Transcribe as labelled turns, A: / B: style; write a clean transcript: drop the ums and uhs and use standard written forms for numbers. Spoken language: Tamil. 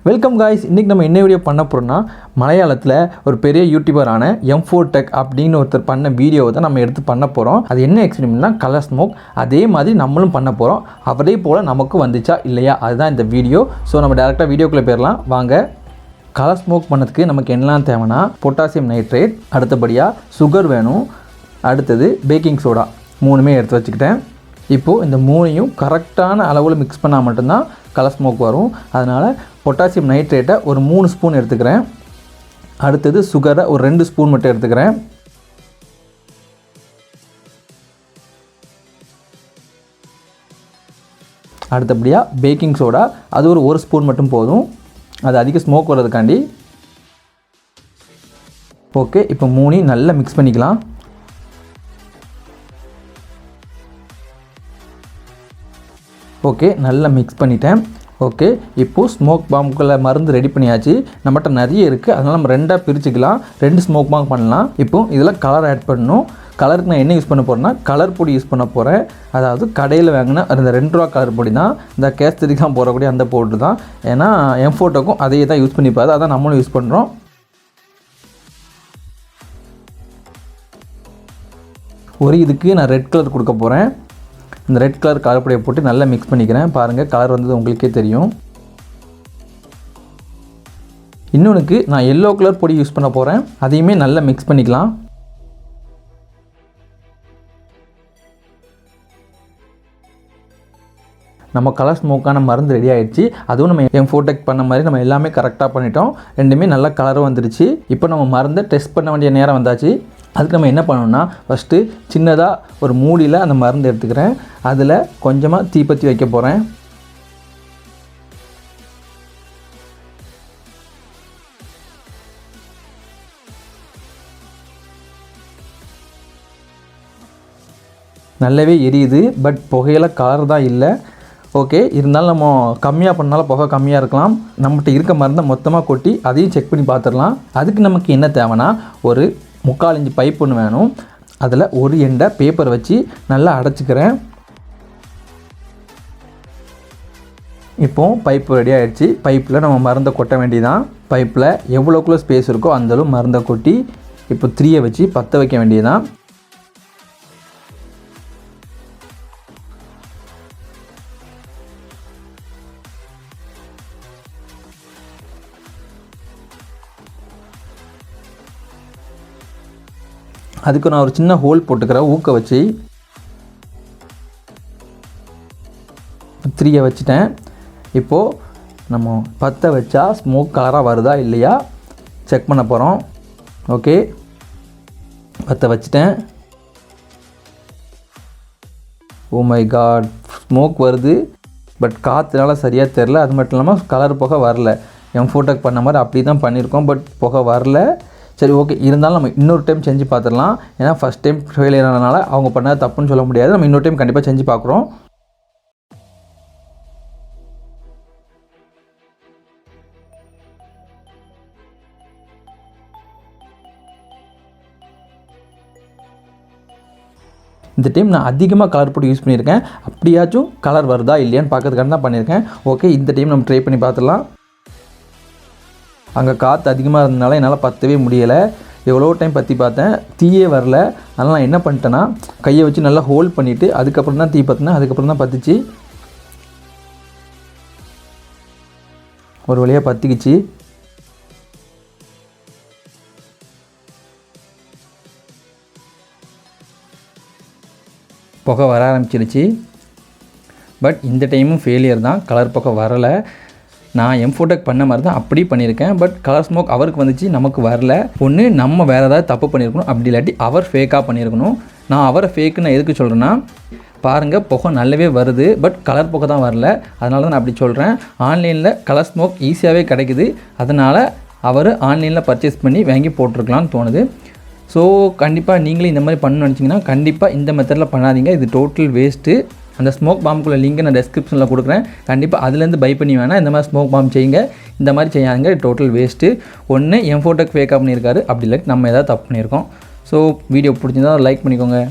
A: Welcome guys. இன்றைக்கி நம்ம என்ன வீடியோ பண்ண போகிறோம்னா, மலையாளத்தில் ஒரு பெரிய யூடியூபரான M4 Tech அப்படின்னு ஒருத்தர் பண்ண வீடியோவை தான் நம்ம எடுத்து பண்ண போகிறோம். அது என்ன எக்ஸ்பெரிமெண்ட்னா கலர் ஸ்மோக். அதே மாதிரி நம்மளும் பண்ண போகிறோம். அவரே போல் நமக்கு வந்துச்சா இல்லையா, அதுதான் இந்த வீடியோ. ஸோ நம்ம டேரெக்டாக வீடியோக்குள்ளே போயிடலாம் வாங்க. கலர் ஸ்மோக் பண்ணதுக்கு நமக்கு என்னெல்லாம் தேவைன்னா, பொட்டாசியம் நைட்ரேட், அடுத்தபடியாக சுகர் வேணும், அடுத்தது பேக்கிங் சோடா, மூணுமே எடுத்து வச்சுக்கிட்டேன். இப்போது இந்த மூணையும் கரெக்டான அளவில் மிக்ஸ் பண்ணால் மட்டும்தான் கலர் ஸ்மோக் வரும். அதனால் பொட்டாசியம் நைட்ரேட்டை ஒரு 3 ஸ்பூன் எடுத்துக்கிறேன். அடுத்தது சுகரை ஒரு 2 ஸ்பூன் மட்டும் எடுத்துக்கிறேன். அடுத்தபடியாக பேக்கிங் சோடா, அது ஒரு 1 ஸ்பூன் மட்டும் போதும், அது அதிக ஸ்மோக் வர்றதுக்காண்டி. ஓகே, இப்போ மூணையும் நல்லா மிக்ஸ் பண்ணிக்கலாம். ஓகே, நல்லா மிக்ஸ் பண்ணிட்டேன். ஓகே, இப்போது ஸ்மோக் பாம்புக்குள்ள மருந்து ரெடி பண்ணியாச்சு. நம்மகிட்ட நிறைய இருக்குது, அதனால் நம்ம 2ஆக பிரிச்சுக்கலாம். 2 ஸ்மோக் பாம்பு பண்ணலாம். இப்போது இதில் கலர் ஆட் பண்ணணும். கலருக்கு நான் என்ன யூஸ் பண்ண போகிறேன்னா, கலர் பொடி யூஸ் பண்ண போகிறேன். அதாவது கடையில் வாங்கின அந்த 2 ரூபா கலர் பொடி தான், இந்த கேஸ்திரிக்காக போடக்கூடிய அந்த பவுட்ரு தான். ஏன்னா M4 Techக்கும் அதையே தான் யூஸ் பண்ணிப்பாரு, அதான் நம்மளும் யூஸ் பண்ணுறோம். ஒரு இதுக்கு நான் ரெட் கலர் கொடுக்க போகிறேன். இந்த ரெட் கலர் கலர் பொடியை போட்டு நல்லா மிக்ஸ் பண்ணிக்கிறேன். பாருங்கள், கலர் வந்தது உங்களுக்கே தெரியும். இன்னொன்றுக்கு நான் எல்லோ கலர் பொடி யூஸ் பண்ண போகிறேன். அதையுமே நல்லா மிக்ஸ் பண்ணிக்கலாம். நம்ம கலர் ஸ்மோக்கான மருந்து ரெடி ஆகிடுச்சு. அதுவும் நம்ம M4 Tech பண்ண மாதிரி நம்ம எல்லாமே கரெக்டாக பண்ணிட்டோம். ரெண்டுமே நல்லா கலரும் வந்துடுச்சு. இப்போ நம்ம மருந்தை டெஸ்ட் பண்ண வேண்டிய நேரம் வந்தாச்சு. அதுக்கு நம்ம என்ன பண்ணணும்னா, ஃபஸ்ட்டு சின்னதாக ஒரு மூடியில் அந்த மருந்து எடுத்துக்கிறேன். அதில் கொஞ்சமாக தீப்பற்றி வைக்க போகிறேன். நல்லாவே எரியுது, பட் புகையில கலர் தான் இல்லை. ஓகே, இருந்தாலும் நம்ம கம்மியாக பண்ணாலும் புகை கம்மியாக இருக்கலாம். நம்மகிட்ட இருக்க மருந்தை மொத்தமாக கொட்டி அதையும் செக் பண்ணி பார்த்துடலாம். அதுக்கு நமக்கு என்ன தேவைன்னா, ஒரு 3/4 இன்ச் பைப் ஒன்று வேணும். அதில் ஒரு எண்டை பேப்பர் வச்சு நல்லா அடைச்சிக்கிறேன். இப்போது பைப்பு ரெடி ஆகிடுச்சு. பைப்பில் நம்ம மருந்தை கொட்ட வேண்டியதான். பைப்பில் எவ்வளோக்குள்ள ஸ்பேஸ் இருக்கோ அந்தளவு மருந்தை கொட்டி இப்போ 3 வச்சு பற்ற வைக்க வேண்டியதான். அதுக்கு நான் ஒரு சின்ன ஹோல் போட்டுக்கிறேன் ஊக்க வச்சு. 3 வச்சுட்டேன். இப்போது நம்ம பற்ற வச்சா ஸ்மோக் கலராக வருதா இல்லையா செக் பண்ண போகிறோம். ஓகே, பற்ற வச்சுட்டேன். ஓ மை காட், ஸ்மோக் வருது, பட் காற்றுனால சரியாக தெரில. அது மட்டும் இல்லாமல் கலர் புகை வரல. M4 Tech பண்ண மாதிரி அப்படி தான் பண்ணியிருக்கோம், பட் புகை வரல. சரி, ஓகே, இருந்தாலும் நம்ம இன்னொரு டைம் செஞ்சு பார்த்துடலாம். ஏன்னா ஃபஸ்ட் டைம் ஃபெயிலியர் ஆனதுனால அவங்க பண்ணால் தப்புன்னு சொல்ல முடியாது. நம்ம இன்னொரு டைம் கண்டிப்பாக செஞ்சு பார்க்குறோம். இந்த டைம் நான் அதிகமாக கலர் பொடி யூஸ் பண்ணியிருக்கேன். அப்படியாச்சும் கலர் வருதா இல்லையான்னு பார்க்கறதுக்காக தான் பண்ணியிருக்கேன். ஓகே, இந்த டைம் நம்ம ட்ரை பண்ணி பார்த்துடலாம். அங்கே காற்று அதிகமாக இருந்ததுனால என்னால் பற்றவே முடியலை. எவ்வளோ டைம் பற்றி பார்த்தேன், தீயே வரல. அதனால் நான் என்ன பண்ணிட்டேன்னா, கையை வச்சு நல்லா ஹோல்ட் பண்ணிவிட்டு அதுக்கப்புறம் தான் தீ பற்றினேன். அதுக்கப்புறம் தான் பற்றிச்சு. ஒரு வழியாக பற்றிக்கிச்சு. புகை வர ஆரம்பிச்சிருச்சு. பட் இந்த டைமும் ஃபெயிலியர் தான், கலர் புகை வரலை. நான் M4 Tech பண்ண மாதிரி தான் அப்படி பண்ணியிருக்கேன். பட் கலர் ஸ்மோக் அவருக்கு வந்துச்சு, நமக்கு வரல. ஒன்று நம்ம வேறு ஏதாவது தப்பு பண்ணியிருக்கணும், அப்படி இல்லாட்டி அவர் ஃபேக்காக பண்ணியிருக்கணும். நான் அவரை ஃபேக்குன்னு நான் எதுக்கு சொல்கிறேன்னா, பாருங்கள் புகை நல்லாவே வருது, பட் கலர் புகை தான் வரல. அதனால தான் நான் அப்படி சொல்கிறேன். ஆன்லைனில் கலர் ஸ்மோக் ஈஸியாகவே கிடைக்குது. அதனால் அவர் ஆன்லைனில் பர்ச்சேஸ் பண்ணி வாங்கி போட்டிருக்கலான்னு தோணுது. ஸோ கண்டிப்பாக நீங்களே இந்த மாதிரி பண்ணணும்னு நினச்சிங்கன்னா கண்டிப்பாக இந்த மெத்தடில் பண்ணாதீங்க. இது டோட்டல் வேஸ்ட்டு. அந்த ஸ்மோக் பாம்புக்குள்ள லிங்க் நான் டெஸ்கிரிப்ஷனில் கொடுக்குறேன். கண்டிப்பாக அதுலேருந்து பை பண்ணி வேணால் இந்த மாதிரி ஸ்மோக் பாம்பு செய்யுங்க. இந்த மாதிரி செய்யாதுங்க, டோட்டல் வேஸ்ட்டு. ஒன்று M4 Tech ஃபேக்காக பண்ணியிருக்காரு, அப்படி இல்லை நம்ம ஏதாவது தப்பு பண்ணியிருக்கோம். ஸோ வீடியோ பிடிச்சிருந்தா லைக் பண்ணிக்கோங்க.